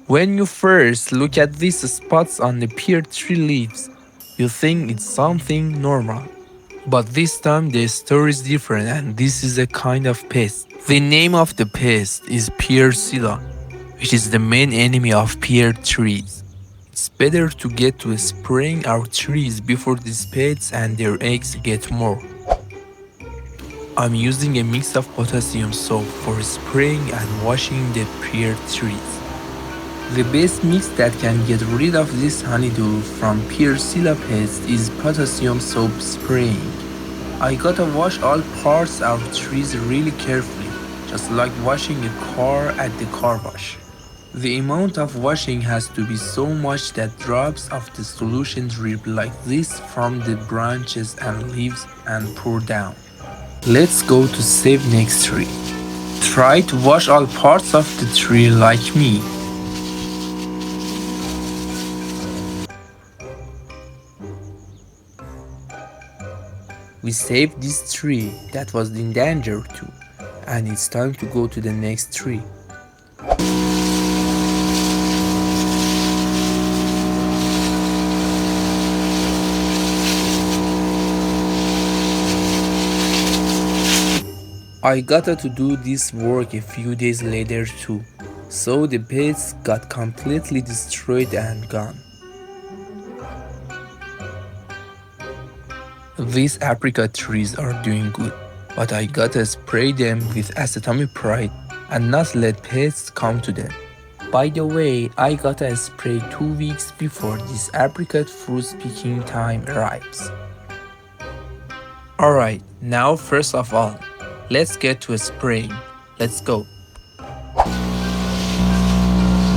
When you first look at these spots on the pear tree leaves, you think it's something normal. But this time the story is different and this is a kind of pest. The name of the pest is pear psyllon, which is the main enemy of pear trees. It's better to get to spraying our trees before these pests and their eggs get more. I'm using a mix of potassium soap for spraying and washing the pear trees. The best mix that can get rid of this honeydew from pear psylla pest is potassium soap spraying. I gotta wash all parts of trees really carefully, just like washing a car at the car wash. The amount of washing has to be so much that drops of the solution drip like this from the branches and leaves and pour down. Let's go to save next tree. Try to wash all parts of the tree like me. We saved this tree that was in danger too, and it's time to go to the next tree. I gotta to do this work a few days later too, so the pests got completely destroyed and gone. These apricot trees are doing good, but I gotta spray them with acetamiprid and not let pests come to them. By the way, I gotta spray 2 weeks before this apricot fruit picking time arrives. Alright, now first of all, let's get to spraying. Let's go.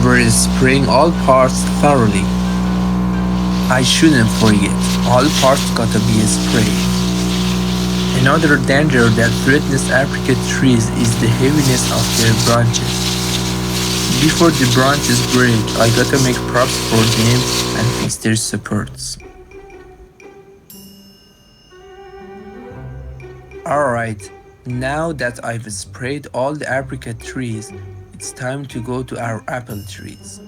We're spraying all parts thoroughly. I shouldn't forget, all parts gotta be sprayed. Another danger that threatens apricot trees is the heaviness of their branches. Before the branches break, I gotta make props for them and fix their supports. Alright, now that I've sprayed all the apricot trees, it's time to go to our apple trees.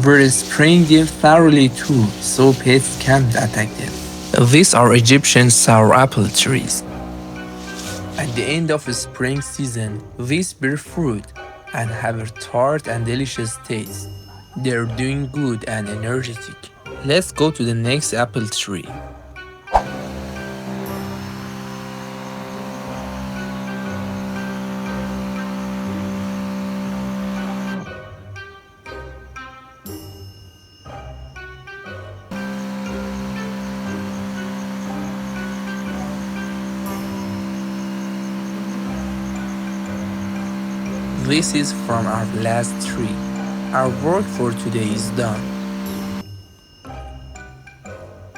We're spraying them thoroughly too, so pests can't attack them. These are Egyptian sour apple trees. At the end of the spring season, these bear fruit and have a tart and delicious taste. They're doing good and energetic. Let's go to the next apple tree. This is from our last tree. Our work for today is done.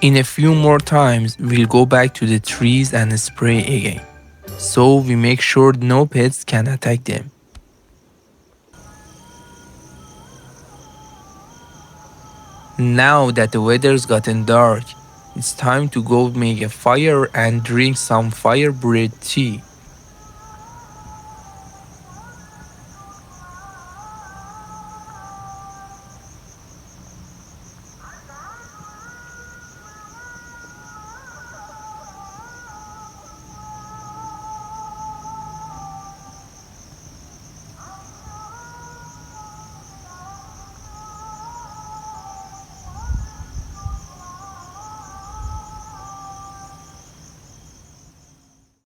In a few more times, we'll go back to the trees and spray again, so we make sure no pets can attack them. Now that the weather's gotten dark, it's time to go make a fire and drink some fire bread tea.